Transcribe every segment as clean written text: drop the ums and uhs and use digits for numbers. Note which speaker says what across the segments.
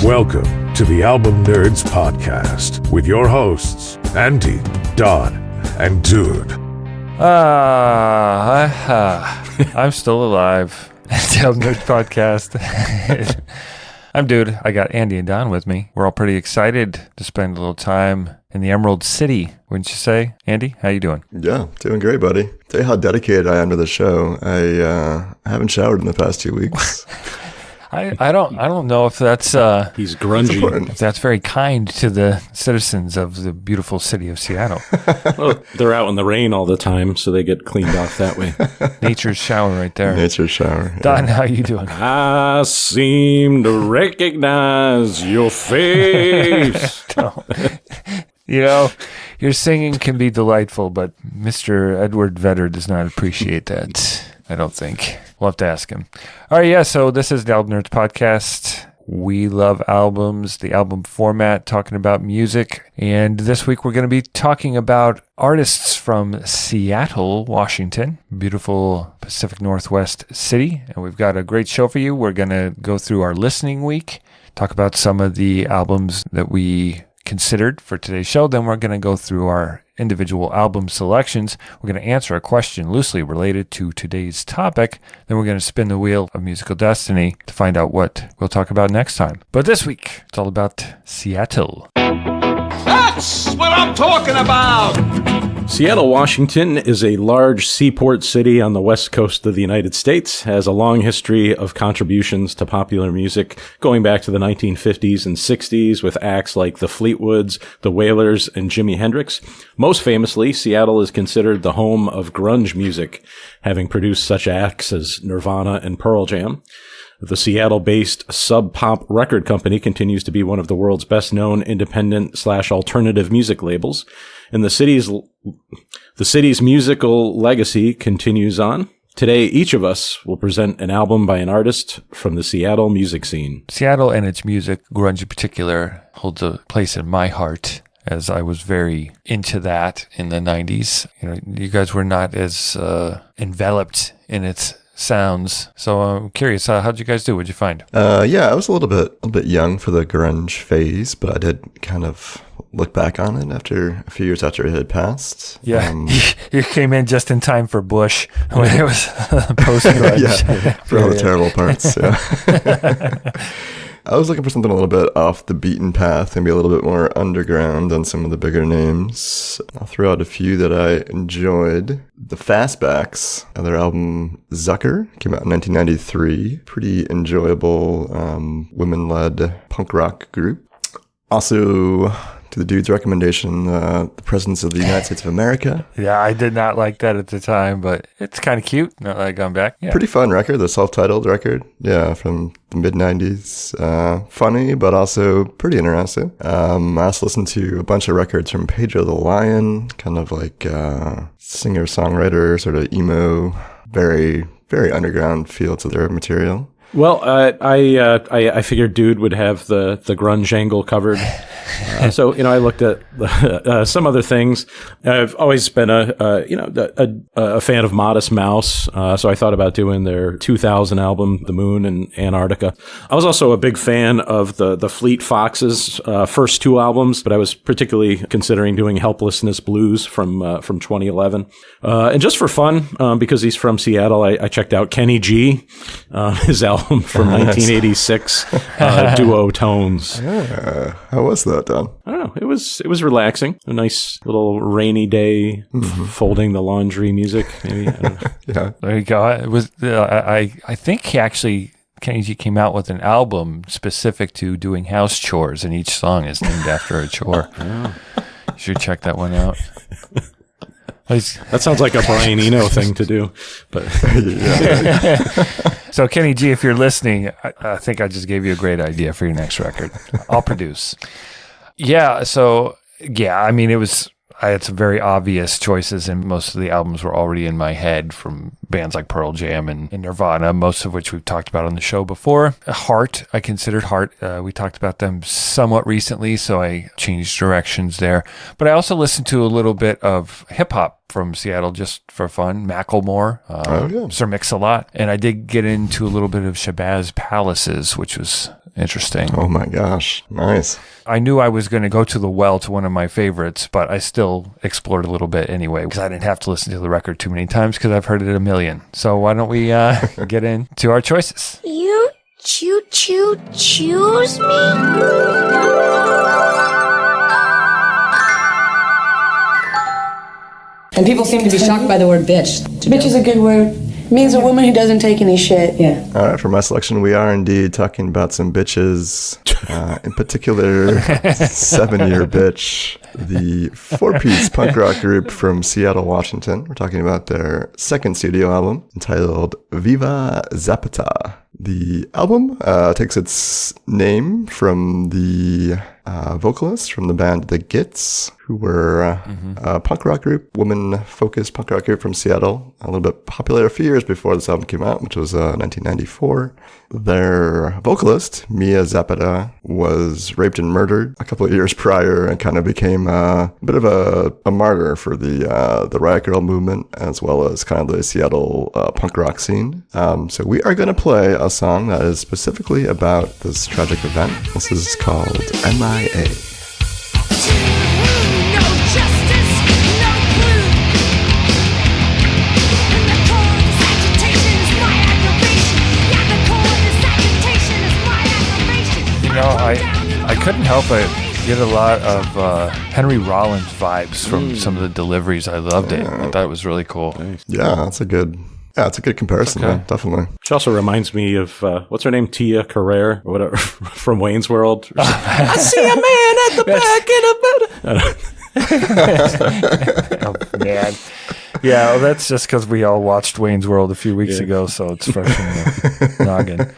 Speaker 1: Welcome to the Album Nerds Podcast with your hosts, Andy, Don, and Dude.
Speaker 2: I'm still alive. The Album Nerds Podcast. I'm Dude. I got Andy and Don with me. We're all pretty excited to spend a little time in the Emerald City, wouldn't you say? Andy, how you doing?
Speaker 3: Yeah, doing great, buddy. Tell you how dedicated I am to the show. I haven't showered in the past 2 weeks.
Speaker 2: I don't know if that's
Speaker 4: he's grungy.
Speaker 2: If that's very kind to the citizens of the beautiful city of Seattle.
Speaker 4: Well, they're out in the rain all the time, so they get cleaned off that way.
Speaker 2: Nature's shower right there.
Speaker 3: Nature's shower. Yeah.
Speaker 2: Don, how you doing?
Speaker 4: I seem to recognize your face.
Speaker 2: You know, your singing can be delightful, but Mr. Edward Vedder does not appreciate that, I don't think. We'll have to ask him. All right, yeah, so this is the Album Nerds Podcast. We love albums, the album format, talking about music. And this week we're going to be talking about artists from Seattle, Washington, beautiful Pacific Northwest city. And we've got a great show for you. We're going to go through our listening week, talk about some of the albums that we considered for today's show. Then we're going to go through our individual album selections. We're going to answer a question loosely related to today's topic. Then we're going to spin the wheel of musical destiny to find out what we'll talk about next time. But this week, it's all about Seattle.
Speaker 5: That's what I'm talking about!
Speaker 4: Seattle, Washington is a large seaport city on the west coast of the United States, has a long history of contributions to popular music going back to the 1950s and 60s with acts like the Fleetwoods, the Wailers, and Jimi Hendrix. Most famously, Seattle is considered the home of grunge music, having produced such acts as Nirvana and Pearl Jam. The Seattle-based Sub Pop record company continues to be one of the world's best-known independent/alternative music labels, and the city's musical legacy continues on. Today, each of us will present an album by an artist from the Seattle music scene.
Speaker 2: Seattle and its music, grunge in particular, holds a place in my heart, as I was very into that in the 90s. You know, you guys were not as enveloped in its sounds. So I'm curious, how'd you guys do? What'd you find?
Speaker 3: Yeah, I was a little bit young for the grunge phase, but I did kind of look back on it after a few years after it had passed.
Speaker 2: Yeah, you came in just in time for Bush when it was post-grunge.
Speaker 3: Yeah, for all the terrible parts. Yeah. I was looking for something a little bit off the beaten path, maybe a little bit more underground than some of the bigger names. I'll throw out a few that I enjoyed. The Fastbacks, their album Zucker, came out in 1993. Pretty enjoyable women-led punk rock group. Also, to the dude's recommendation, The Presidents of the United States of America.
Speaker 2: Yeah, I did not like that at the time, but it's kind of cute now that I've gone back. Yeah.
Speaker 3: Pretty fun record, the self-titled record. Yeah, from the mid-90s. Funny, but also pretty interesting. I also listened to a bunch of records from Pedro the Lion, kind of like singer-songwriter, sort of emo, very, very underground feel to their material.
Speaker 4: Well, I figured Dude would have the grunge angle covered. So, I looked at some other things. I've always been a fan of Modest Mouse. So I thought about doing their 2000 album, The Moon and Antarctica. I was also a big fan of the Fleet Foxes' first two albums, but I was particularly considering doing Helplessness Blues from 2011. And just for fun, because he's from Seattle, I checked out Kenny G, his album from 1986, Duo Tones.
Speaker 3: Yeah. How was that, Don?
Speaker 4: I don't know. It was relaxing. A nice little rainy day, folding the laundry music, maybe. I don't know.
Speaker 3: Yeah.
Speaker 2: There you go. It was. I think Kenny G came out with an album specific to doing house chores, and each song is named after a chore.
Speaker 4: Oh.
Speaker 2: You should check that one out.
Speaker 4: That sounds like a Brian Eno thing to do, but
Speaker 2: So Kenny G, if you're listening, I think I just gave you a great idea for your next record. I'll produce. Yeah. So I mean, I had some very obvious choices, and most of the albums were already in my head from bands like Pearl Jam and Nirvana, most of which we've talked about on the show before. Heart, I considered Heart. We talked about them somewhat recently, so I changed directions there. But I also listened to a little bit of hip-hop from Seattle just for fun. Macklemore, Sir Mix-a-Lot. And I did get into a little bit of Shabazz Palaces, which was interesting.
Speaker 3: Oh my gosh. Nice.
Speaker 2: I knew I was going to go to the well to one of my favorites, but I still explored a little bit anyway because I didn't have to listen to the record too many times because I've heard it a million. So why don't we get into our choices?
Speaker 6: You choose me?
Speaker 7: And people seem to be shocked by the word bitch.
Speaker 8: Bitch is a good word. Means a woman who doesn't take any shit.
Speaker 7: Yeah.
Speaker 3: All right, for my selection, we are indeed talking about some bitches. In particular, 7-Year Bitch, the 4-piece punk rock group from Seattle, Washington. We're talking about their second studio album entitled Viva, Zapata. The album takes its name from the vocalist from the band The Gits, who were a punk rock group, woman-focused punk rock group from Seattle, a little bit popular a few years before this album came out, which was 1994. Their vocalist, Mia Zapata, was raped and murdered a couple of years prior and kind of became a bit of a martyr for the Riot Girl movement, as well as kind of the Seattle punk rock scene. So we are going to play a song that is specifically about this tragic event. This is called MIA.
Speaker 2: I couldn't help but get a lot of Henry Rollins vibes from some of the deliveries. I loved it. I thought it was really cool.
Speaker 3: Yeah, it's a good comparison, man, definitely.
Speaker 4: She also reminds me of, what's her name? Tia Carrere, or whatever, from Wayne's World. I see a man at the back in a bed.
Speaker 2: Oh, man. Yeah, well, that's just because we all watched Wayne's World a few weeks ago, so it's fresh in the noggin.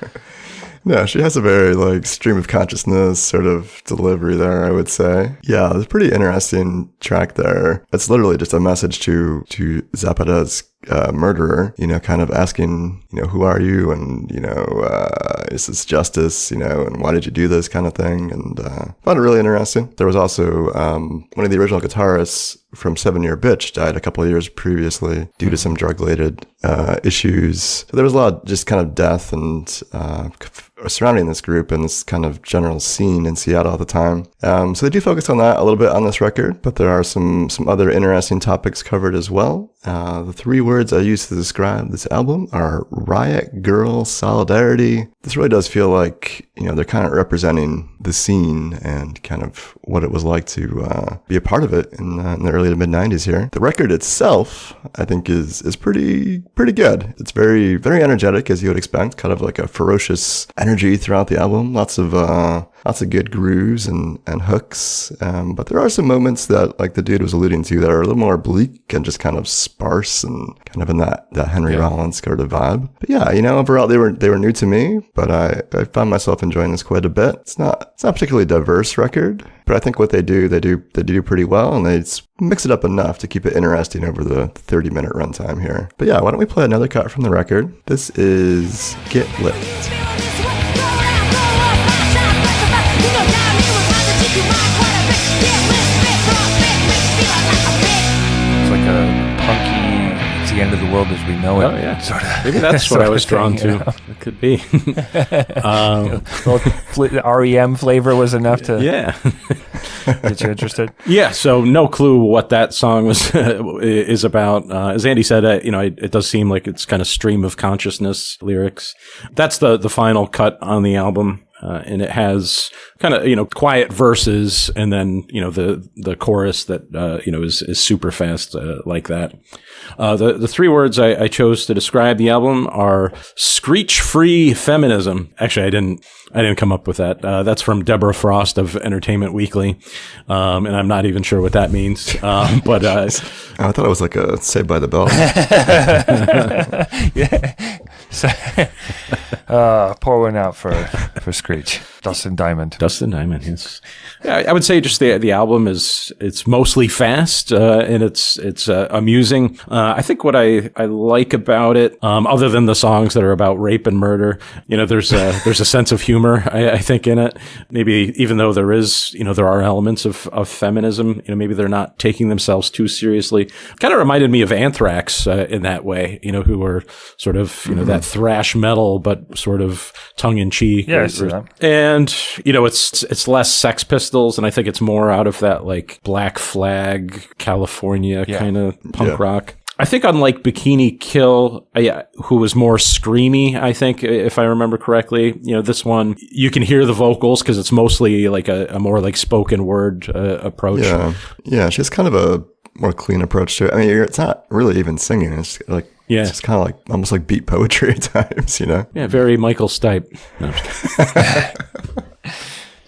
Speaker 3: No, she has a very stream of consciousness sort of delivery there, I would say. Yeah, it's a pretty interesting track there. It's literally just a message to Zapata's murderer, kind of asking, who are you? And, is this justice? And why did you do this kind of thing? And found it really interesting. There was also one of the original guitarists from 7-Year Bitch died a couple of years previously due to some drug-related issues. So there was a lot of just kind of death and surrounding this group and this kind of general scene in Seattle at the time. So they do focus on that a little bit on this record, but there are some other interesting topics covered as well. The 3 words I use to describe this album are Riot Girl Solidarity. This really does feel like, they're kind of representing the scene and kind of what it was like to be a part of it in the early to mid 90s here. The record itself, I think, is pretty good. It's very, very energetic, as you would expect, kind of like a ferocious energy throughout the album. Lots of good grooves and hooks. But there are some moments that, like the dude was alluding to, that are a little more bleak and just kind of sparse and kind of in that Henry Rollins sort of vibe. But yeah, overall they were new to me, but I found myself enjoying this quite a bit. It's not a particularly diverse record, but I think what they do pretty well, and they mix it up enough to keep it interesting over the 30-minute runtime here. But yeah, why don't we play another cut from the record? This is Get Lit.
Speaker 2: The end of the world as we know it.
Speaker 4: Oh, yeah.
Speaker 2: Sort of.
Speaker 4: Maybe that's what I was drawn to. It could be.
Speaker 2: REM flavor was enough to get you interested.
Speaker 4: Yeah, so no clue what that song is about. As Andy said, it does seem like it's kind of stream of consciousness lyrics. That's the final cut on the album. And it has kind of, quiet verses and then, the chorus that, is super fast like that. The 3 words I chose to describe the album are screech-free feminism. Actually, I didn't come up with that. That's from Deborah Frost of Entertainment Weekly. And I'm not even sure what that means. But I
Speaker 3: thought it was like a Saved by the Bell.
Speaker 2: Yeah. So, pour one out for Screech. Dustin Diamond, yes. Yeah, I would say just the album it's mostly fast, and it's amusing. I think what I like about it, other than the songs that are about rape and murder, there's a sense of humor, I think, in it. Maybe even though there are elements of feminism, maybe they're not taking themselves too seriously. Kind of reminded me of Anthrax in that way, who were sort of, that thrash metal, but
Speaker 4: sort of tongue-in-cheek.
Speaker 2: Yeah, I see that.
Speaker 4: And, it's less Sex Pistols, and I think it's more out of that, like, Black Flag, California kind of punk rock. I think unlike Bikini Kill, who was more screamy, I think, if I remember correctly, this one, you can hear the vocals because it's mostly like a more like spoken word approach.
Speaker 3: Yeah, she has kind of a more clean approach to it. I mean, it's not really even singing. It's like, it's just kind of like, almost like beat poetry at times, Yeah,
Speaker 4: very Michael Stipe. No, I'm just kidding.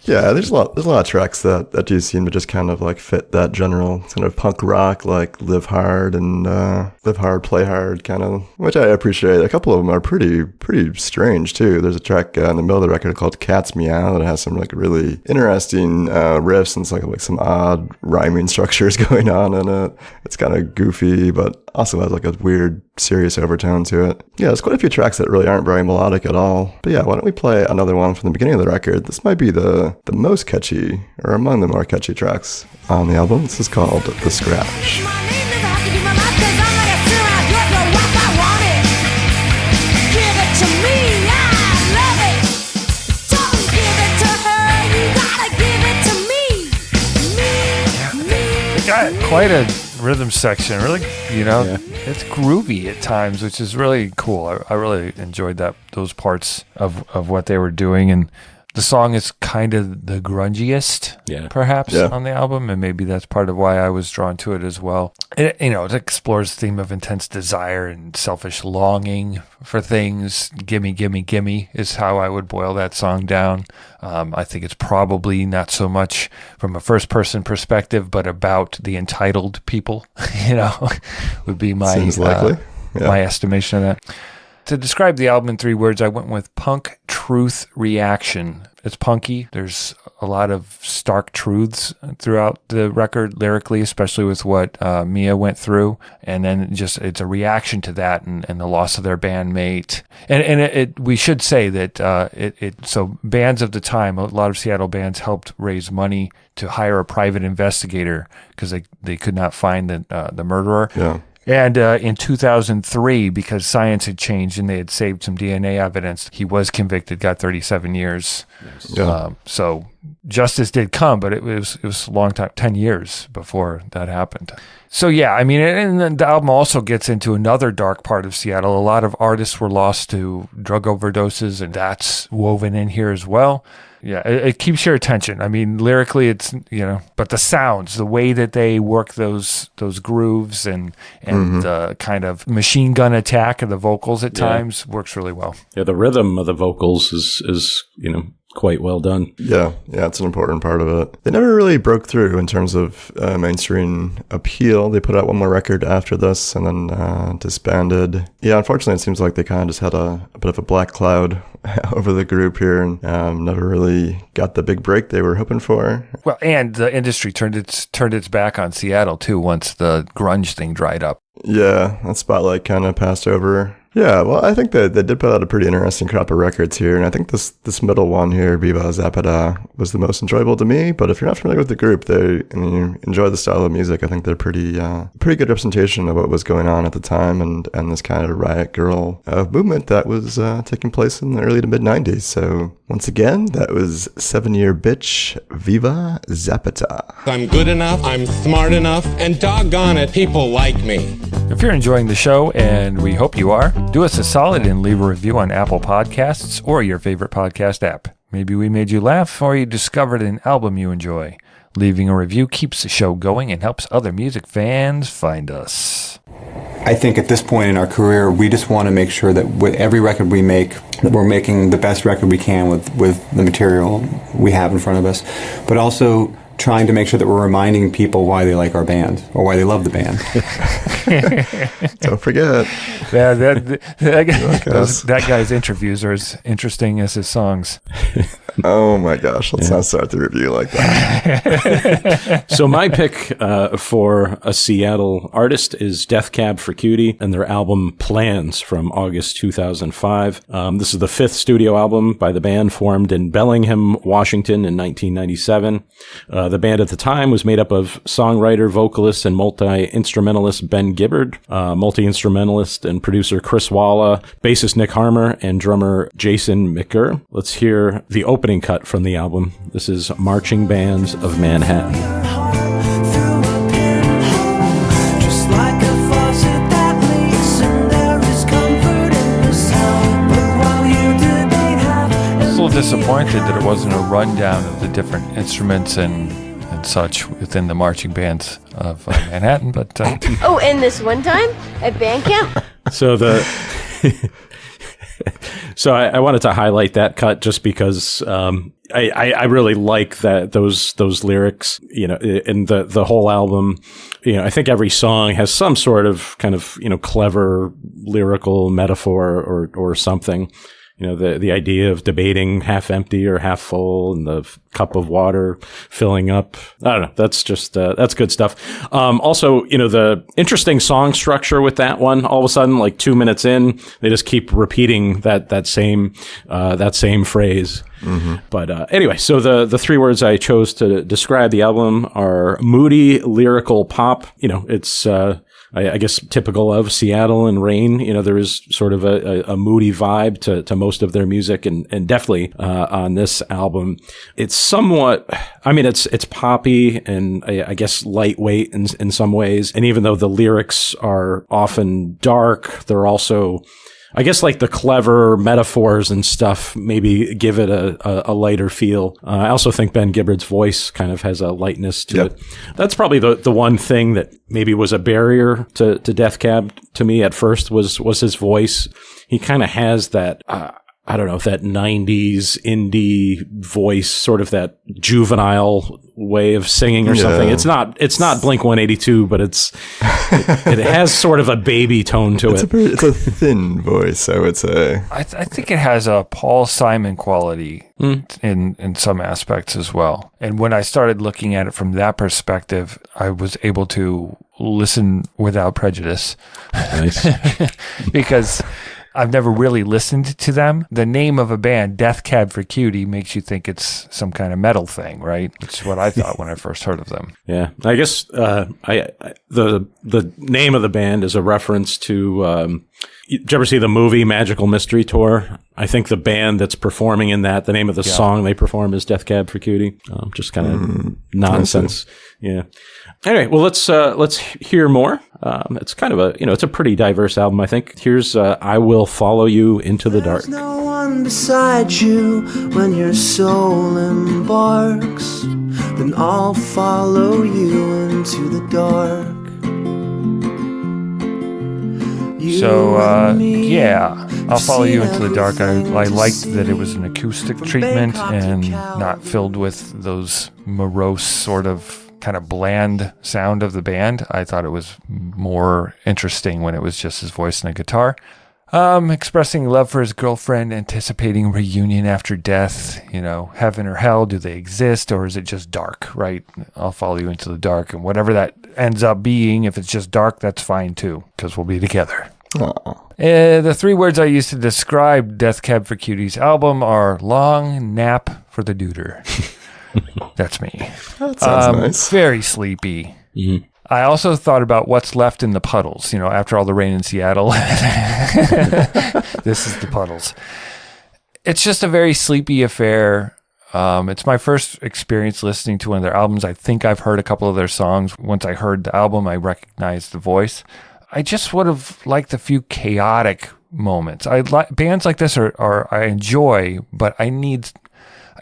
Speaker 3: Yeah, there's a lot of tracks that do seem to just kind of like fit that general kind of punk rock, like live hard and live hard, play hard kind of, which I appreciate. A couple of them are pretty strange too. There's a track in the middle of the record called Cat's Meow that has some like really interesting riffs and it's like some odd rhyming structures going on in it. It's kind of goofy, but also has like a weird serious overtone to it. Yeah, there's quite a few tracks that really aren't very melodic at all. But yeah, why don't we play another one from the beginning of the record? This might be the most catchy, or among the more catchy tracks on the album. This is called The Scratch.
Speaker 2: Got quite a rhythm section, really, it's groovy at times, which is really cool. I really enjoyed those parts of what they were doing, and the song is kind of the grungiest, perhaps, on the album, and maybe that's part of why I was drawn to it as well. It explores the theme of intense desire and selfish longing for things. Gimme, gimme, gimme is how I would boil that song down. I think it's probably not so much from a first-person perspective, but about the entitled people, would be my
Speaker 3: Seems likely.
Speaker 2: My estimation of that. To describe the album in 3 words, I went with punk truth reaction. It's punky. There's a lot of stark truths throughout the record lyrically, especially with what Mia went through. And then it's a reaction to that and the loss of their bandmate. And we should say that so bands of the time, a lot of Seattle bands helped raise money to hire a private investigator because they could not find the murderer. Yeah. And in 2003, because science had changed and they had saved some DNA evidence, he was convicted, got 37 years. Yeah. So justice did come, but it was a long time, 10 years before that happened. So yeah, I mean, and then the album also gets into another dark part of Seattle. A lot of artists were lost to drug overdoses, and that's woven in here as well. Yeah, it keeps your attention. I mean, lyrically, it's, but the sounds, the way that they work those grooves and the kind of machine gun attack of the vocals at times works really well.
Speaker 4: Yeah, the rhythm of the vocals is quite well done.
Speaker 3: Yeah, it's an important part of it. They never really broke through in terms of mainstream appeal. They put out one more record after this and then disbanded. Yeah, unfortunately, it seems like they kind of just had a bit of a black cloud over the group here and never really got the big break they were hoping for.
Speaker 2: Well, and the industry turned its back on Seattle too once the grunge thing dried up.
Speaker 3: Yeah, that spotlight kind of passed over. Yeah, well, I think that they did put out a pretty interesting crop of records here, and I think this middle one here, Viva, Zapata, was the most enjoyable to me. But if you're not familiar with the group, you enjoy the style of music, I think they're pretty good representation of what was going on at the time and this kind of riot girl movement that was taking place in the early to mid 90s. So once again, that was 7-Year Bitch, Viva, Zapata.
Speaker 5: I'm good enough, I'm smart enough, and doggone it, people like me.
Speaker 2: If you're enjoying the show, and we hope you are, do us a solid and leave a review on Apple Podcasts or your favorite podcast app. Maybe we made you laugh or you discovered an album you enjoy. Leaving a review keeps the show going and helps other music fans find us.
Speaker 6: I think at this point in our career, we just want to make sure that with every record we make, that we're making the best record we can with the material we have in front of us, but also trying to make sure that we're reminding people why they like our band or why they love the band.
Speaker 3: Don't forget.
Speaker 2: Yeah, that guy's interviews are as interesting as his songs.
Speaker 3: Oh my gosh, let's not start the review like that.
Speaker 4: So my pick for a Seattle artist is Death Cab for Cutie and their album Plans from August 2005. This is the 5th studio album by the band, formed in Bellingham, Washington in 1997. The band at the time was made up of songwriter, vocalist, and multi-instrumentalist Ben Gibbard, multi-instrumentalist and producer Chris Walla, bassist Nick Harmer, and drummer Jason McGurr. Let's hear the opening cut from the album. This is Marching Bands of Manhattan.
Speaker 2: Disappointed that it wasn't a rundown of the different instruments and such within the marching bands of Manhattan, but
Speaker 9: oh, and this one time at band camp.
Speaker 4: So I wanted to highlight that cut just because I really like those lyrics, and the whole album. I think every song has some sort of kind of clever lyrical metaphor or something. The idea of debating half empty or half full and the cup of water filling up. I don't know. That's just, that's good stuff. Also, the interesting song structure with that one, all of a sudden, like 2 minutes in, they just keep repeating that same phrase. Mm-hmm. But anyway, so the three words I chose to describe the album are moody, lyrical pop. It's, I guess typical of Seattle and rain. There is sort of a moody vibe to most of their music, and definitely on this album, it's somewhat. I mean, it's poppy and I guess lightweight in some ways. And even though the lyrics are often dark, they're also, I guess, like the clever metaphors and stuff maybe give it a lighter feel. I also think Ben Gibbard's voice kind of has a lightness to it. That's probably the one thing that maybe was a barrier to Death Cab to me at first was his voice. He kind of has that, I don't know, that 90s indie voice, sort of that juvenile way of singing or something. It's not Blink-182, but it has sort of a baby tone to it.
Speaker 3: It's a thin voice, I would say.
Speaker 2: I think it has a Paul Simon quality in some aspects as well. And when I started looking at it from that perspective, I was able to listen without prejudice.
Speaker 4: Nice.
Speaker 2: Because I've never really listened to them. The name of a band, Death Cab for Cutie, makes you think it's some kind of metal thing, right? Which is what I thought when I first heard of them.
Speaker 4: Yeah, I guess the name of the band is a reference to. Did you ever see the movie Magical Mystery Tour? I think the band that's performing in that, the name of the song they perform is Death Cab for Cutie. Just kind of nonsense. Yeah. Anyway, well, let's hear more. It's kind of it's a pretty diverse album, I think. Here's I Will Follow You Into the Dark.
Speaker 10: There's no one beside you when your soul embarks. Then I'll follow you into the dark.
Speaker 2: So, I'll follow you into the dark. I liked that it was an acoustic treatment and not filled with those morose sort of kind of bland sound of the band. I thought it was more interesting when it was just his voice and a guitar. Expressing love for his girlfriend, anticipating reunion after death, heaven or hell, do they exist, or is it just dark, right? I'll follow you into the dark, and whatever that ends up being, if it's just dark, that's fine too, because we'll be together. The three words I used to describe Death Cab for Cutie's album are long nap for the duder. That's me.
Speaker 3: That sounds nice.
Speaker 2: Very sleepy.
Speaker 4: Mm-hmm.
Speaker 2: I also thought about what's left in the puddles. After all the rain in Seattle, this is the puddles. It's just a very sleepy affair. It's my first experience listening to one of their albums. I think I've heard a couple of their songs. Once I heard the album, I recognized the voice. I just would have liked a few chaotic moments. Bands like this are I enjoy, but I need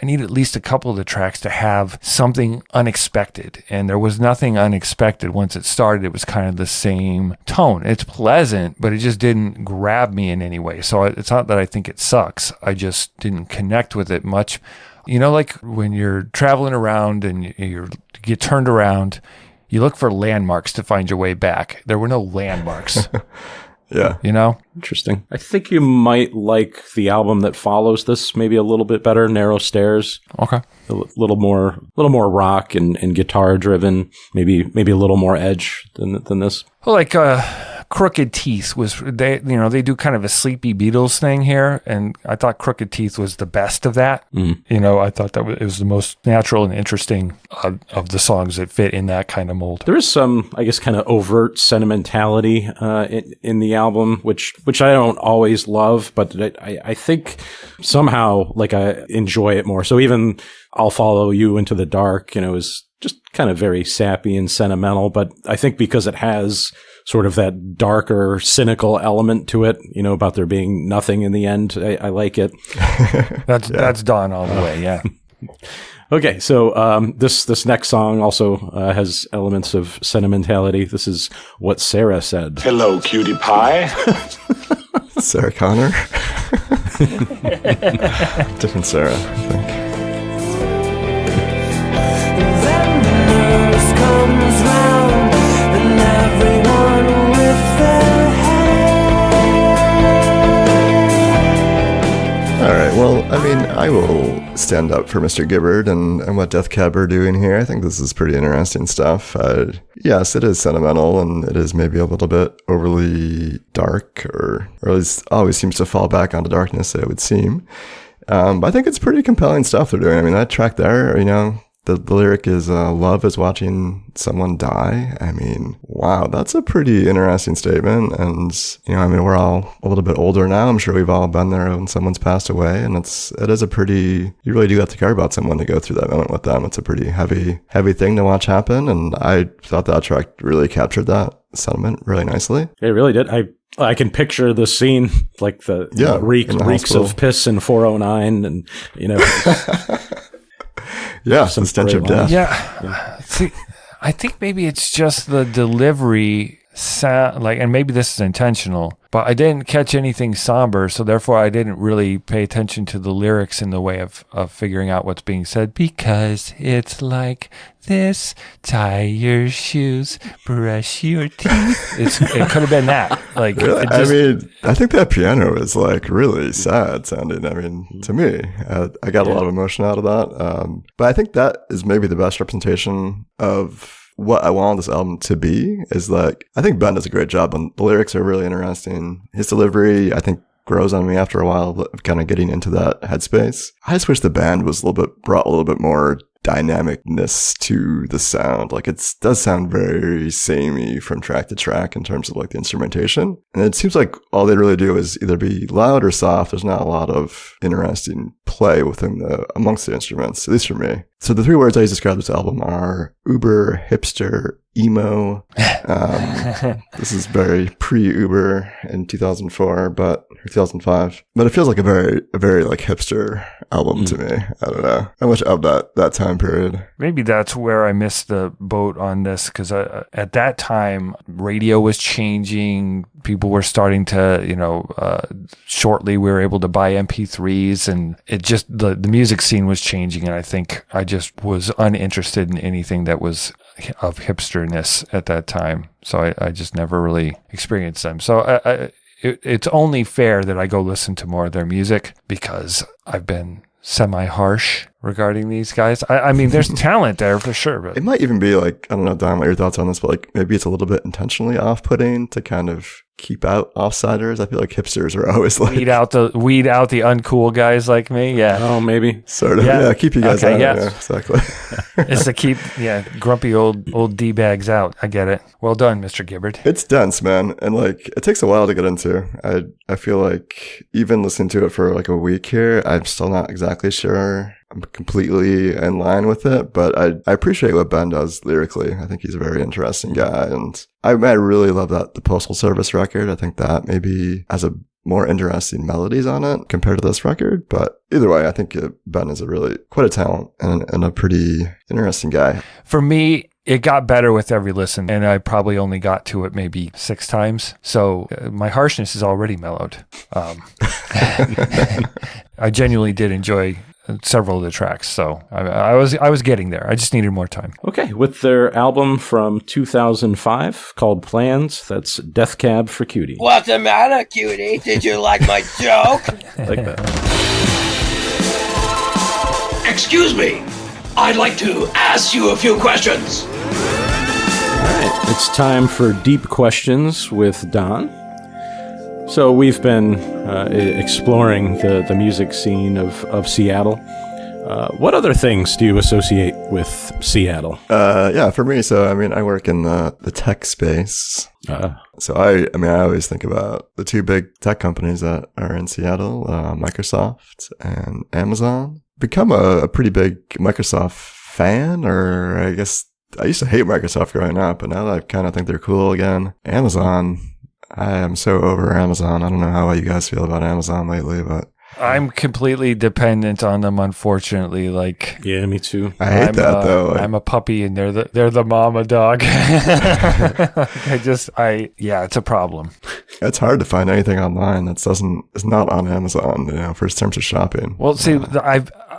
Speaker 2: at least a couple of the tracks to have something unexpected. And there was nothing unexpected once it started. It was kind of the same tone. It's pleasant, but it just didn't grab me in any way. So it's not that I think it sucks. I just didn't connect with it much. Like when you're traveling around and you get turned around, you look for landmarks to find your way back. There were no landmarks.
Speaker 3: Yeah.
Speaker 4: Interesting. I think you might like the album that follows this maybe a little bit better, Narrow Stairs.
Speaker 2: Okay.
Speaker 4: A little more rock and guitar driven, maybe a little more edge than this.
Speaker 2: Well, like Crooked Teeth was, they do kind of a sleepy Beatles thing here, and I thought Crooked Teeth was the best of that. I thought that it was the most natural and interesting of the songs that fit in that kind of mold.
Speaker 4: There is some, I guess, kind of overt sentimentality in the album, which I don't always love, but I think somehow like I enjoy it more. So even I'll Follow You Into the Dark, is just kind of very sappy and sentimental, but I think because it has sort of that darker, cynical element to it, about there being nothing in the end, I like it.
Speaker 2: That's Dawn all the way, yeah.
Speaker 4: Okay, so this next song also has elements of sentimentality. This is What Sarah Said.
Speaker 11: Hello, cutie pie.
Speaker 3: Sarah Connor. Different Sarah, I think.
Speaker 10: Then the nurse comes round and everyone with their head.
Speaker 3: All right, well, I will stand up for Mr. Gibbard and what Death Cab are doing here. I think this is pretty interesting stuff. Yes, it is sentimental, and it is maybe a little bit overly dark, or at least always seems to fall back onto darkness, it would seem. But I think it's pretty compelling stuff they're doing. That track there, the lyric is, love is watching someone die. Wow, that's a pretty interesting statement. And, we're all a little bit older now. I'm sure we've all been there when someone's passed away. And it is a pretty, you really do have to care about someone to go through that moment with them. It's a pretty heavy thing to watch happen. And I thought that track really captured that sentiment really nicely.
Speaker 4: It really did. I can picture the scene, like the reeks of piss in 409 and,
Speaker 3: Yeah, some stench of death.
Speaker 2: Yeah. See, I think maybe it's just the delivery sound, and maybe this is intentional, but I didn't catch anything somber, so therefore I didn't really pay attention to the lyrics in the way of figuring out what's being said, because it's like this: tie your shoes, brush your teeth. It could have been that.
Speaker 3: Really? I think that piano is really sad sounding. To me, I got a lot of emotion out of that. But I think that is maybe the best representation of what I want this album to be. Is I think Ben does a great job, and the lyrics are really interesting. His delivery, I think, grows on me after a while of kind of getting into that headspace. I just wish the band was brought a little bit more dynamicness to the sound. It does sound very samey from track to track in terms of the instrumentation. And it seems like all they really do is either be loud or soft. There's not a lot of interesting play amongst the instruments, at least for me. So the three words I use to describe this album are uber, hipster, emo. This is very pre-Uber in 2004, but 2005. But it feels like a very hipster album to me. I don't know how much of that time period.
Speaker 2: Maybe that's where I missed the boat on this, because at that time radio was changing. People were starting to, shortly we were able to buy MP3s, and it just the music scene was changing, and I think I just was uninterested in anything that was of hipsterness at that time. So I just never really experienced them. So it's only fair that I go listen to more of their music, because I've been semi-harsh regarding these guys. There's talent there for sure. But
Speaker 3: it might even be I don't know, Don, what your thoughts on this, but maybe it's a little bit intentionally off-putting to kind of keep out offsiders. I feel like hipsters are always
Speaker 2: weed out the uncool guys like me. Yeah.
Speaker 4: Oh, maybe.
Speaker 3: Sort of. Yeah. Keep you guys out.
Speaker 2: Yeah.
Speaker 3: Yeah, exactly.
Speaker 2: It's to keep grumpy old D-bags out. I get it. Well done, Mr. Gibbard.
Speaker 3: It's dense, man, and it takes a while to get into. I feel like even listening to it for a week here, I'm still not exactly sure I'm completely in line with it, but I appreciate what Ben does lyrically. I think he's a very interesting guy, and I really love the Postal Service record. I think that maybe has a more interesting melodies on it compared to this record, but either way, I think Ben is quite a talent and a pretty interesting guy.
Speaker 2: For me, it got better with every listen, and I probably only got to it maybe 6 times. So my harshness is already mellowed. I genuinely did enjoy several of the tracks, so I was getting there. I just needed more time.
Speaker 4: Okay, with their album from 2005 called Plans, that's Death Cab for Cutie.
Speaker 12: What's the matter, Cutie? Did you like my joke?
Speaker 4: Like that.
Speaker 13: Excuse me, I'd like to ask you a few questions.
Speaker 4: right, it's time for Deep Questions with Don. So we've been exploring the music scene of Seattle. What other things do you associate with Seattle?
Speaker 3: Yeah, for me, so I mean, I work in the tech space. So I always think about the two big tech companies that are in Seattle, Microsoft and Amazon. Become a pretty big Microsoft fan, or I guess I used to hate Microsoft growing up, but now that I kind of think they're cool again. Amazon, I am so over Amazon. I don't know how you guys feel about Amazon lately, but
Speaker 2: I'm completely dependent on them, unfortunately. Like,
Speaker 4: yeah, me too.
Speaker 3: I hate that though.
Speaker 2: I'm a puppy, and they're the mama dog. It's a problem.
Speaker 3: It's hard to find anything online that is not on Amazon, for terms of shopping.
Speaker 2: Well, see,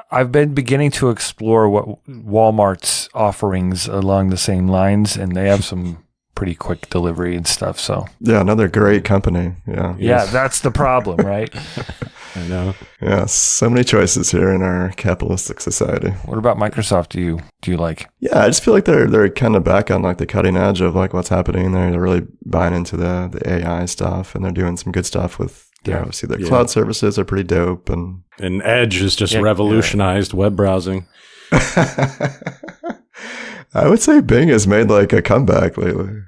Speaker 2: I've been beginning to explore what Walmart's offerings along the same lines, and they have some pretty quick delivery and stuff. So
Speaker 3: yeah, another great company. Yeah,
Speaker 2: that's the problem, right?
Speaker 4: I know.
Speaker 3: Yeah, so many choices here in our capitalistic society.
Speaker 2: What about Microsoft? Do you like?
Speaker 3: Yeah, I just feel like they're kind of back on like the cutting edge of like what's happening there. They're really buying into the AI stuff, and they're doing some good stuff with. Yeah, obviously their cloud services are pretty dope, and
Speaker 4: Edge has just revolutionized web browsing.
Speaker 3: I would say Bing has made like a comeback lately.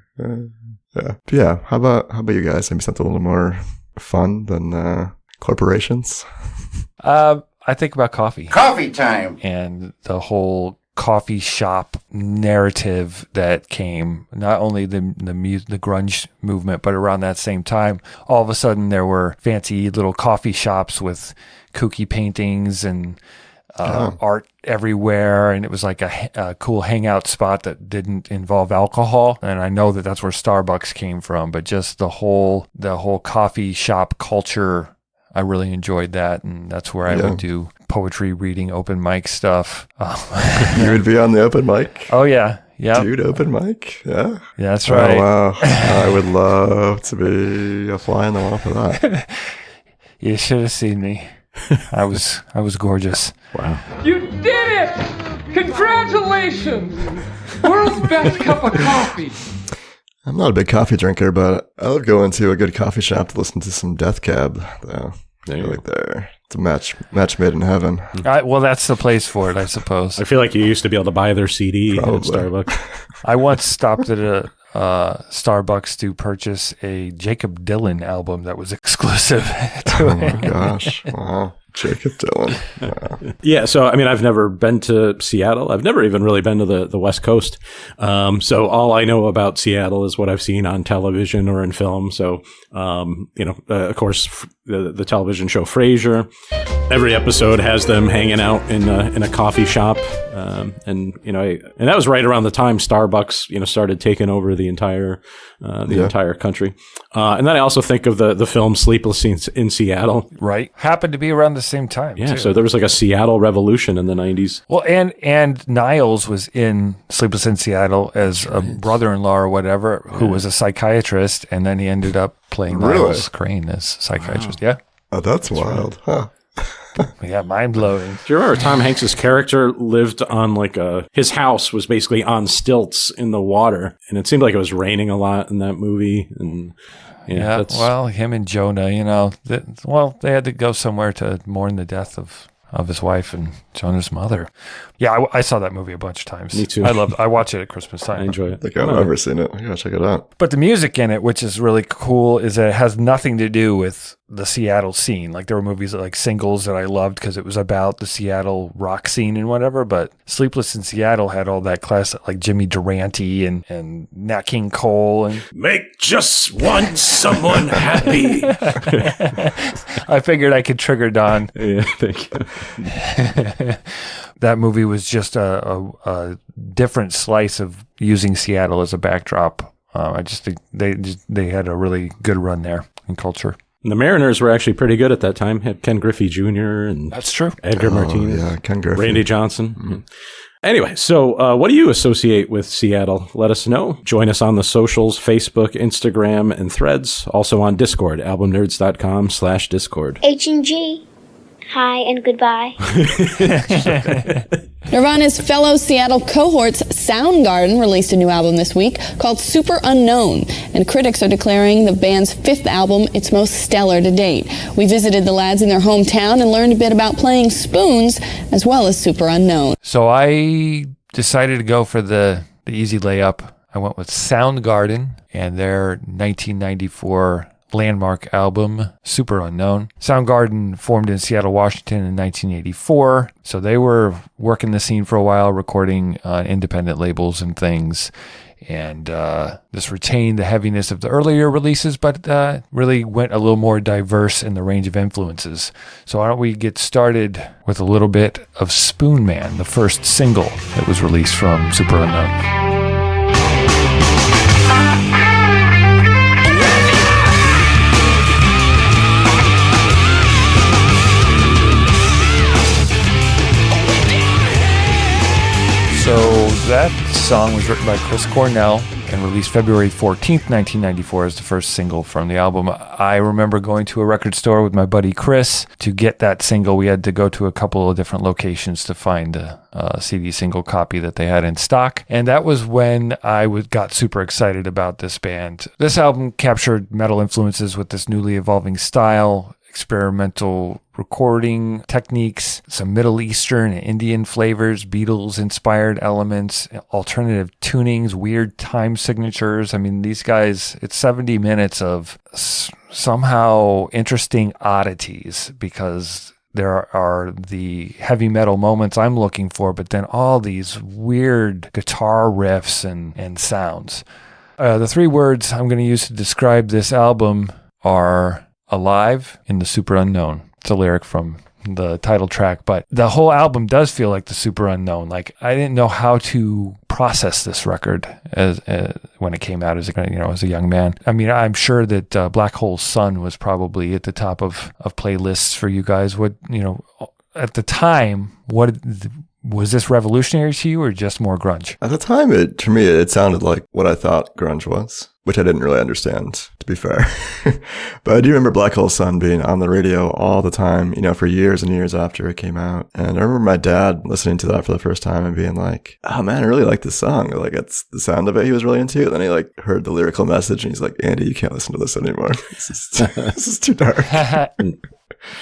Speaker 3: Yeah. How about you guys? Maybe something a little more fun than corporations.
Speaker 2: I think about coffee.
Speaker 12: Coffee time.
Speaker 2: And the whole coffee shop narrative that came, not only the grunge movement, but around that same time, all of a sudden there were fancy little coffee shops with kooky paintings and art everywhere, and it was like a cool hangout spot that didn't involve alcohol. And I know that that's where Starbucks came from, but just the whole coffee shop culture, I really enjoyed that, and that's where I would do poetry reading, open mic stuff.
Speaker 3: You would be on the open mic?
Speaker 2: Oh yeah. Yeah,
Speaker 3: dude, open mic. Yeah,
Speaker 2: that's right.
Speaker 3: Oh, wow. I would love to be a fly on the wall for that.
Speaker 2: You should have seen me. I was gorgeous.
Speaker 4: Wow.
Speaker 11: You did it! Congratulations! World's best cup of coffee.
Speaker 3: I'm not a big coffee drinker, but I love going to a good coffee shop to listen to some Death Cab, though. Like there. It's a match made in heaven.
Speaker 2: Well, that's the place for it, I suppose.
Speaker 4: I feel like you used to be able to buy their CD at Starbucks.
Speaker 2: I once stopped at a Starbucks to purchase a Jacob Dylan album that was exclusive to
Speaker 3: Oh my gosh. Wow. Jacob Dylan. Wow.
Speaker 4: Yeah, so I mean, I've never been to Seattle. I've never even really been to the West Coast. So all I know about Seattle is what I've seen on television or in film. So, of course, the television show Frasier. Every episode has them hanging out in a coffee shop, and that was right around the time Starbucks started taking over the entire country. And then I also think of the film Sleepless in Seattle.
Speaker 2: Right, happened to be around the same time.
Speaker 4: Yeah,
Speaker 2: too.
Speaker 4: so there was like a Seattle revolution in the 90s.
Speaker 2: Well, and Niles was in Sleepless in Seattle as a brother-in-law or whatever, who was a psychiatrist, and then he ended up playing Niles Crane as psychiatrist. Wow. Yeah.
Speaker 3: Oh, that's wild.
Speaker 2: Right. Huh. Yeah, mind-blowing.
Speaker 4: Do you remember Tom Hanks's character lived on his house was basically on stilts in the water, and it seemed like it was raining a lot in that movie, and
Speaker 2: well, him and Jonah, they had to go somewhere to mourn the death of his wife and Jonah's mother. Yeah, I saw that movie a bunch of times.
Speaker 4: Me too.
Speaker 2: I watch it at Christmas time.
Speaker 4: I enjoy it.
Speaker 3: I think I've never seen it. I gotta check it out.
Speaker 2: But the music in it, which is really cool, is that it has nothing to do with the Seattle scene. Like there were movies like singles that I loved because it was about the Seattle rock scene and whatever. But Sleepless in Seattle had all that classic, like Jimmy Durante and Nat King Cole and
Speaker 4: make just one someone happy.
Speaker 2: I figured I could trigger Don.
Speaker 4: Yeah, thank you.
Speaker 2: That movie was just a different slice of using Seattle as a backdrop. I just think they had a really good run there in culture.
Speaker 4: And the Mariners were actually pretty good at that time. Had Ken Griffey Jr. and
Speaker 2: that's true.
Speaker 4: Edgar Martinez,
Speaker 3: yeah, Ken Griffey,
Speaker 4: Randy Johnson. Mm-hmm. Anyway, so what do you associate with Seattle? Let us know. Join us on the socials, Facebook, Instagram, and Threads. Also on Discord, albumnerds.com/Discord.
Speaker 13: H&G. Hi and goodbye. Nirvana's fellow Seattle cohorts, Soundgarden, released a new album this week called Superunknown, and critics are declaring the band's 5th album its most stellar to date. We visited the lads in their hometown and learned a bit about playing spoons as well as Superunknown.
Speaker 2: So I decided to go for the easy layup. I went with Soundgarden and their 1994 landmark album, Superunknown. Soundgarden formed in Seattle, Washington in 1984. So they were working the scene for a while, recording on independent labels and things. And this retained the heaviness of the earlier releases, but really went a little more diverse in the range of influences. So why don't we get started with a little bit of Spoon Man, the first single that was released from Superunknown. So that song was written by Chris Cornell and released February 14th, 1994 as the first single from the album. I remember going to a record store with my buddy Chris to get that single. We had to go to a couple of different locations to find a CD single copy that they had in stock. And that was when I got super excited about this band. This album captured metal influences with this newly evolving style, experimental recording techniques, some Middle Eastern and Indian flavors, Beatles-inspired elements, alternative tunings, weird time signatures. I mean, these guys, it's 70 minutes of somehow interesting oddities because there are the heavy metal moments I'm looking for, but then all these weird guitar riffs and sounds. The 3 words I'm going to use to describe this album are alive in the super unknown. It's a lyric from the title track, but the whole album does feel like the super unknown. Like I didn't know how to process this record as when it came out as a young man. I mean, I'm sure that Black Hole Sun was probably at the top of playlists for you guys. What, at the time, was this revolutionary to you or just more grunge?
Speaker 3: At the time, to me, it sounded like what I thought grunge was, which I didn't really understand, to be fair. But I do remember Black Hole Sun being on the radio all the time, for years and years after it came out. And I remember my dad listening to that for the first time and being like, oh man, I really like this song. Like, it's the sound of it he was really into. And then he heard the lyrical message and he's like, Andy, you can't listen to this anymore. This is too dark.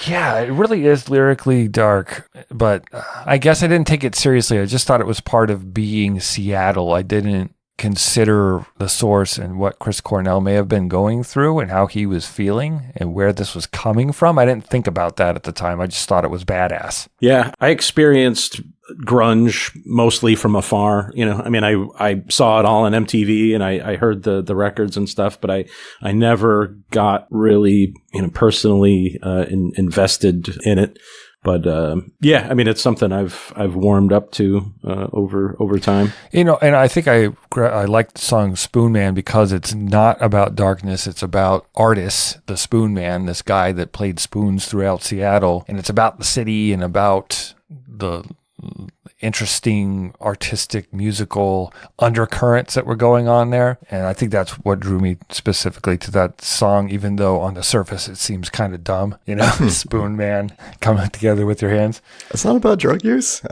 Speaker 2: Yeah, it really is lyrically dark, but I guess I didn't take it seriously. I just thought it was part of being Seattle. I didn't consider the source and what Chris Cornell may have been going through and how he was feeling and where this was coming from. I didn't think about that at the time. I just thought it was badass.
Speaker 4: Yeah, I experienced grunge mostly from afar. I saw it all on MTV and I heard the records and stuff, but I never got really, personally invested in it. But it's something I've warmed up to over time.
Speaker 2: And I think I like the song Spoon Man because it's not about darkness. It's about artists, the Spoon Man, this guy that played spoons throughout Seattle. And it's about the city and about the interesting artistic musical undercurrents that were going on there. And I think that's what drew me specifically to that song, even though on the surface it seems kind of dumb, Spoon Man coming together with your hands.
Speaker 3: It's not about drug use.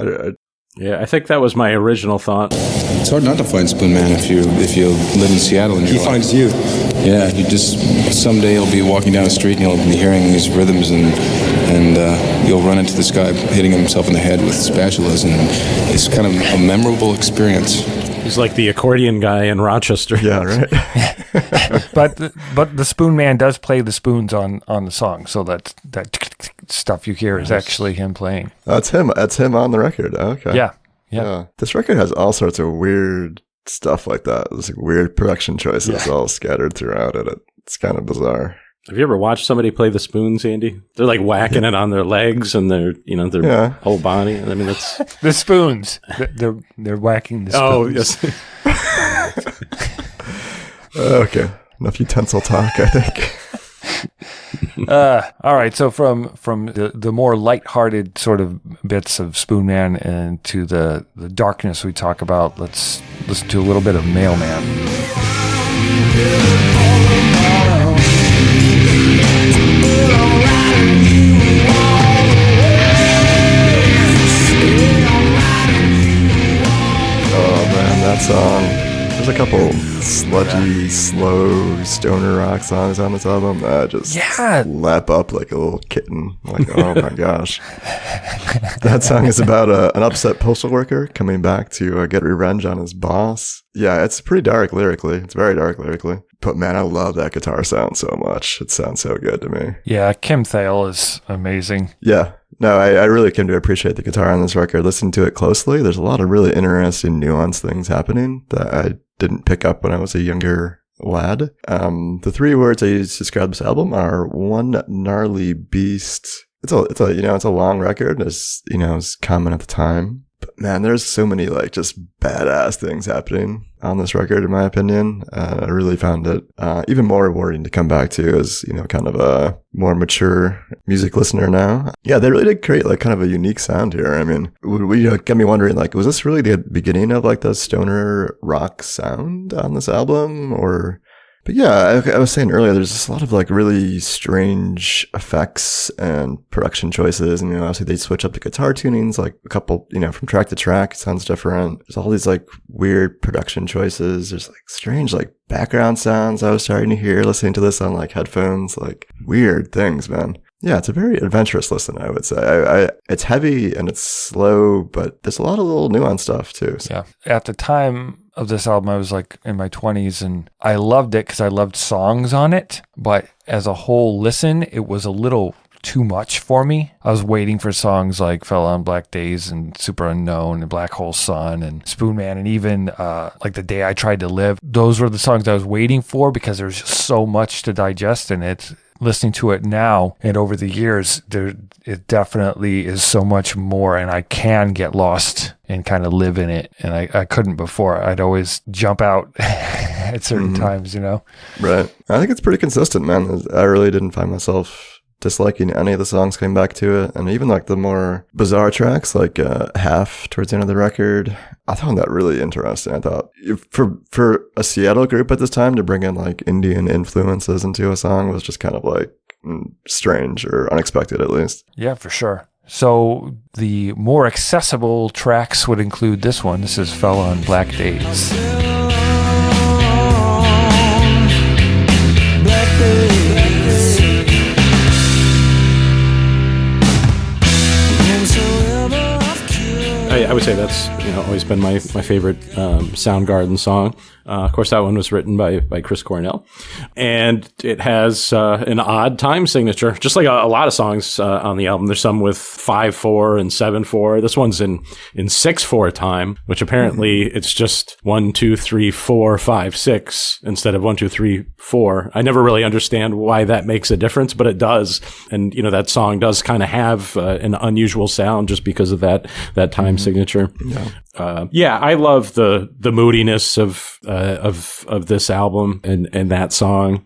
Speaker 4: Yeah, I think that was my original thought.
Speaker 14: It's hard not to find Spoon Man if you live in Seattle. And
Speaker 15: he finds you.
Speaker 14: Yeah, you just someday you'll be walking down the street and you'll be hearing these rhythms and you'll run into this guy hitting himself in the head with spatulas, and it's kind of a memorable experience.
Speaker 4: He's like the accordion guy in Rochester.
Speaker 3: Yeah, right.
Speaker 2: But the Spoon Man does play the spoons on the song, so that stuff you hear is actually him playing.
Speaker 3: That's him. That's him on the record. Okay.
Speaker 2: Yeah.
Speaker 3: This record has all sorts of weird stuff like that. There's weird production choices all scattered throughout it. It's kind of bizarre.
Speaker 4: Have you ever watched somebody play the spoons, Andy? They're like whacking it on their legs and their whole body. I mean, that's
Speaker 2: the spoons. They're whacking the spoons.
Speaker 4: Oh, yes.
Speaker 3: Okay. Enough utensil talk, I think.
Speaker 2: All right. So from the more lighthearted sort of bits of Spoon Man and to the darkness we talk about, let's listen to a little bit of Mailman.
Speaker 3: couple sludgy, slow stoner rock songs on this album that just lap up like a little kitten. Like, oh my gosh. That song is about an upset postal worker coming back to get revenge on his boss. Yeah, it's pretty dark lyrically. It's very dark lyrically. But man, I love that guitar sound so much. It sounds so good to me.
Speaker 2: Yeah, Kim Thale is amazing.
Speaker 3: Yeah. No, I really came to appreciate the guitar on this record. Listen to it closely. There's a lot of really interesting, nuanced things happening that I didn't pick up when I was a younger lad. The 3 words I use to describe this album are one gnarly beast. It's a long record, as you know, it's common at the time. But man, there's so many like just badass things happening on this record, in my opinion. I really found it even more rewarding to come back to as, you know, kind of a more mature music listener now. Yeah, they really did create like kind of a unique sound here. I mean, got me wondering, like, was this really the beginning of like the stoner rock sound on this album? But yeah, I was saying earlier, there's just a lot of like really strange effects and production choices. And, you know, obviously they switch up the guitar tunings, like a couple, you know, from track to track, it sounds different. There's all these like weird production choices. There's like strange like background sounds I was starting to hear listening to this on like headphones, like weird things, man. Yeah, it's a very adventurous listen, I would say. It's heavy and it's slow, but there's a lot of little nuanced stuff too. So.
Speaker 2: Yeah. At the time of this album, I was like in my 20s and I loved it because I loved songs on it. But as a whole listen, it was a little too much for me. I was waiting for songs like Fell on Black Days and Superunknown and Black Hole Sun and Spoonman and even like The Day I Tried to Live. Those were the songs I was waiting for because there's just so much to digest in it. Listening to it now and over the years, it definitely is so much more, and I can get lost and kind of live in it. And I couldn't before. I'd always jump out at certain times, you know?
Speaker 3: Right. I think it's pretty consistent, man. I really didn't find myself disliking any of the songs coming back to it. And even like the more bizarre tracks, like Half towards the end of the record, I found that really interesting. I thought for a Seattle group at this time to bring in like Indian influences into a song was just kind of like strange or unexpected, at least.
Speaker 2: Yeah, for sure. So the more accessible tracks would include this one. This is Fell on Black Days.
Speaker 4: I would say that's, you know, always been my favorite Soundgarden song. Of course, that one was written by Chris Cornell, and it has an odd time signature, just like a lot of songs on the album. There's some with 5/4 and 7/4. This one's in 6/4 time, which apparently it's just 1, 2, 3, 4, 5, 6 instead of 1, 2, 3, 4. I never really understand why that makes a difference, but it does. And you know, that song does kind of have an unusual sound just because of that time signature. Yeah, I love the moodiness of this album and that song.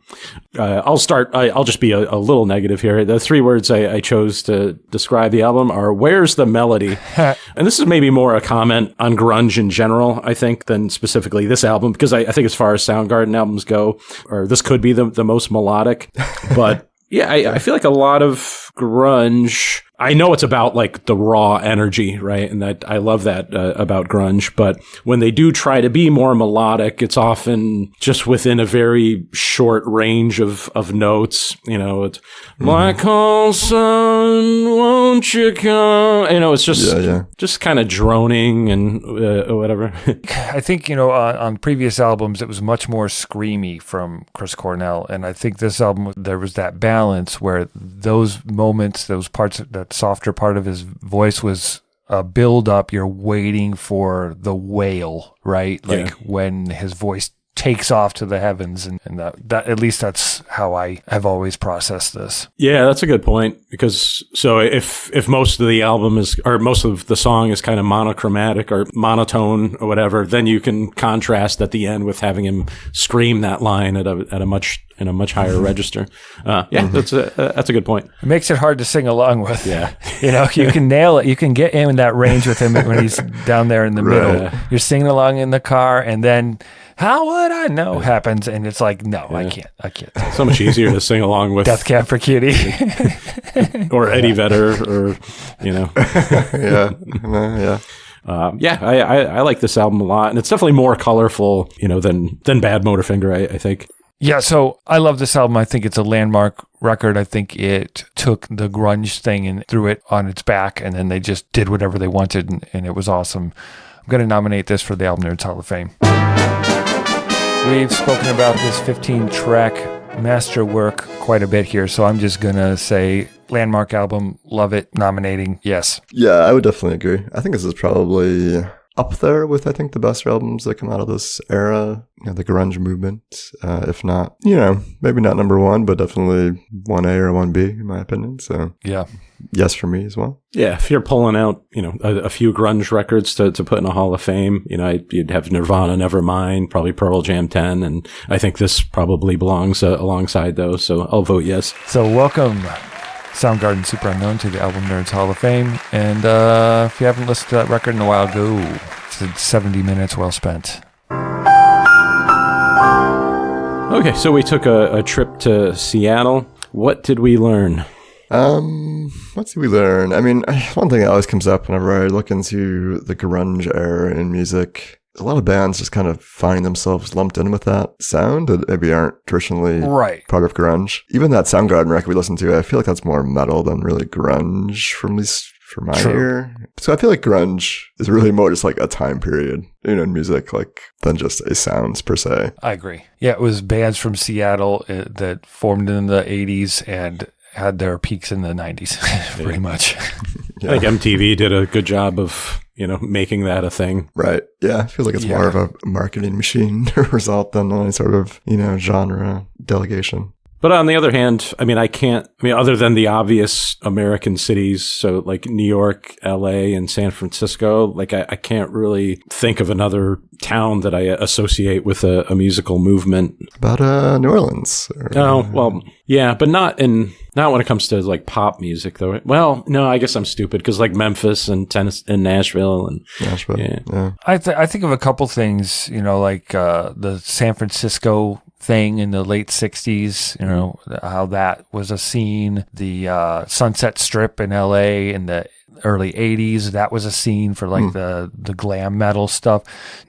Speaker 4: I'll just be a little negative here. The 3 words I chose to describe the album are "Where's the melody?" And this is maybe more a comment on grunge in general, I think, than specifically this album, because I think as far as Soundgarden albums go, or this could be the most melodic, but yeah, I feel like a lot of grunge, I know it's about like the raw energy, right? And that I love that about grunge. But when they do try to be more melodic, it's often just within a very short range of notes. You know, it's Black Hole Sun, won't you come? You know, it's just kind of droning and whatever.
Speaker 2: I think, you know, on previous albums, it was much more screamy from Chris Cornell. And I think this album, there was that balance where those moments, those parts, that softer part of his voice was a build up. You're waiting for the wail, right? Like when his voice takes off to the heavens, and that at least that's how I have always processed this.
Speaker 4: Yeah, that's a good point, because so if most of the album is, or most of the song is kind of monochromatic or monotone or whatever, then you can contrast at the end with having him scream that line at a much higher register. That's a good point.
Speaker 2: It makes it hard to sing along with.
Speaker 4: Yeah.
Speaker 2: You know, you can nail it. You can get in that range with him when he's down there in the middle. You're singing along in the car, and then "How would I know" happens, and it's like, no, I can't.
Speaker 4: It's so much easier to sing along with
Speaker 2: Death Cab for Cutie
Speaker 4: or Eddie Vedder, or you know.
Speaker 3: Yeah.
Speaker 4: I like this album a lot, and it's definitely more colorful, than Badmotorfinger, I think.
Speaker 2: Yeah, so I love this album. I think it's a landmark record. I think it took the grunge thing and threw it on its back, and then they just did whatever they wanted, and it was awesome. I'm going to nominate this for the Album Nerds Hall of Fame. We've spoken about this 15-track masterwork quite a bit here, so I'm just going to say landmark album, love it, nominating, yes.
Speaker 3: Yeah, I would definitely agree. I think this is probably up there with, I think, the best albums that come out of this era, the grunge movement. If not, maybe not number one, but definitely 1A or 1B, in my opinion. So,
Speaker 2: yeah.
Speaker 3: Yes for me as well.
Speaker 4: Yeah, if you're pulling out, a few grunge records to put in a Hall of Fame, you'd have Nirvana, Nevermind, probably Pearl Jam 10, and I think this probably belongs alongside those, so I'll vote yes.
Speaker 2: So welcome, Soundgarden Superunknown, to the Album Nerds Hall of Fame, and if you haven't listened to that record in a while, go. It's 70 minutes well spent.
Speaker 4: Okay, so we took a trip to Seattle. What did we learn?
Speaker 3: What did we learn? I mean, one thing that always comes up whenever I look into the grunge era in music, a lot of bands just kind of find themselves lumped in with that sound that maybe aren't traditionally part of grunge. Even that Soundgarden record we listened to, I feel like that's more metal than really grunge, from at least for my ear. So I feel like grunge is really more just like a time period, in music, than just a sounds per se.
Speaker 2: I agree. Yeah, it was bands from Seattle that formed in the 80s and had their peaks in the 90s, pretty much.
Speaker 3: Yeah.
Speaker 4: I think MTV did a good job of, making that a thing.
Speaker 3: Right. Yeah. I feel like it's more of a marketing machine result than any sort of, genre delegation.
Speaker 4: But on the other hand, other than the obvious American cities, so like New York, LA, and San Francisco, I can't really think of another town that I associate with a musical movement.
Speaker 3: About New Orleans.
Speaker 4: Yeah, but not when it comes to pop music though. Well, no, I guess I'm stupid because Memphis and Nashville and
Speaker 3: yeah.
Speaker 2: I think of a couple things, the San Francisco thing in the late 60s, how that was a scene, the Sunset Strip in LA in the early 80s, that was a scene for the glam metal stuff.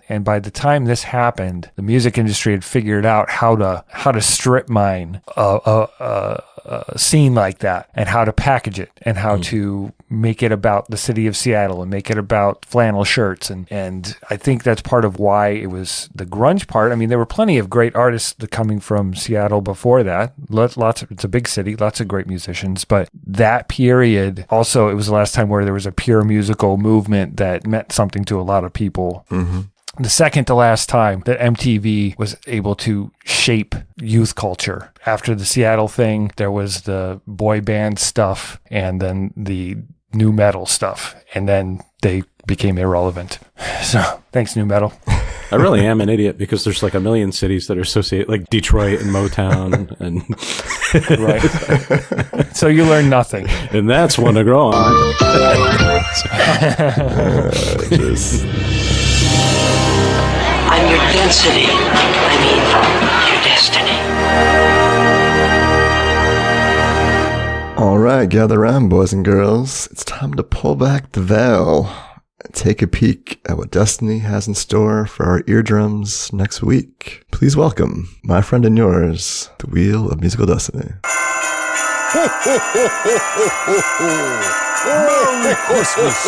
Speaker 2: And by the time this happened, the music industry had figured out how to strip mine a scene like that, and how to package it, and how to make it about the city of Seattle and make it about flannel shirts. And I think that's part of why it was the grunge part. I mean, there were plenty of great artists coming from Seattle before that. It's a big city, lots of great musicians. But that period, also, it was the last time where there was a pure musical movement that meant something to a lot of people.
Speaker 3: Mm-hmm.
Speaker 2: The second to last time that MTV was able to shape youth culture. After the Seattle thing, there was the boy band stuff and then the new metal stuff. And then they became irrelevant. So thanks, new metal.
Speaker 4: I really am an idiot because there's a million cities that are associated, like Detroit and Motown. and
Speaker 2: Right. So you learn nothing.
Speaker 4: And that's one to grow on.
Speaker 12: I'm your density. Your destiny.
Speaker 3: All right, gather around, boys and girls. It's time to pull back the veil and take a peek at what destiny has in store for our eardrums next week. Please welcome my friend and yours, the Wheel of Musical Destiny.
Speaker 1: Merry Christmas!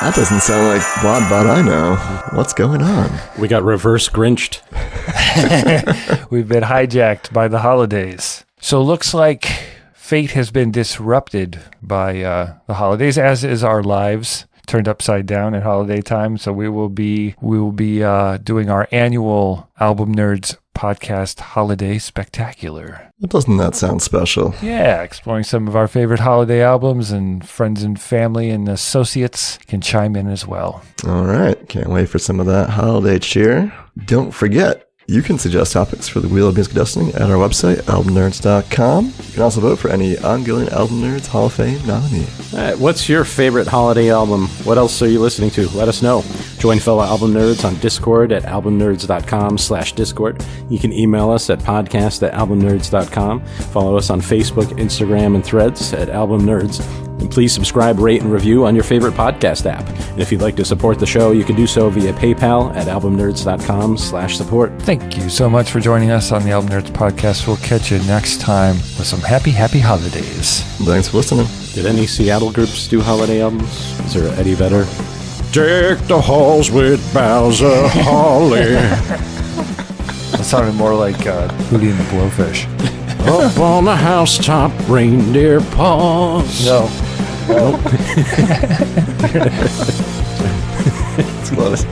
Speaker 3: That doesn't sound like Blondbot I know. What's going on?
Speaker 4: We got reverse Grinched.
Speaker 2: We've been hijacked by the holidays. So it looks like fate has been disrupted by the holidays, as is our lives, turned upside down at holiday time. So we will be doing our annual Album Nerds podcast holiday spectacular.
Speaker 3: Well, doesn't that sound special?
Speaker 2: Yeah, exploring some of our favorite holiday albums, and friends and family and associates can chime in as well.
Speaker 3: All right, can't wait for some of that holiday cheer. Don't forget, you can suggest topics for the Wheel of Musical Destiny at our website, albumnerds.com. You can also vote for any ongoing Album Nerds Hall of Fame nominee.
Speaker 4: What's your favorite holiday album? What else are you listening to? Let us know. Join fellow Album Nerds on Discord at albumnerds.com/Discord. You can email us at podcast@albumnerds.com. Follow us on Facebook, Instagram, and Threads at Album Nerds. And please subscribe, rate, and review on your favorite podcast app. And if you'd like to support the show, you can do so via PayPal at albumnerds.com/support.
Speaker 2: Thank you so much for joining us on the Album Nerds podcast. We'll catch you next time with some happy holidays.
Speaker 3: Thanks for listening.
Speaker 4: Did any Seattle groups do holiday albums? Is there Eddie Vedder? Deck the halls with boughs of holly.
Speaker 2: That sounded more like Hootie and the Blowfish.
Speaker 4: Up on the housetop, reindeer paws.
Speaker 2: No.
Speaker 3: It's close.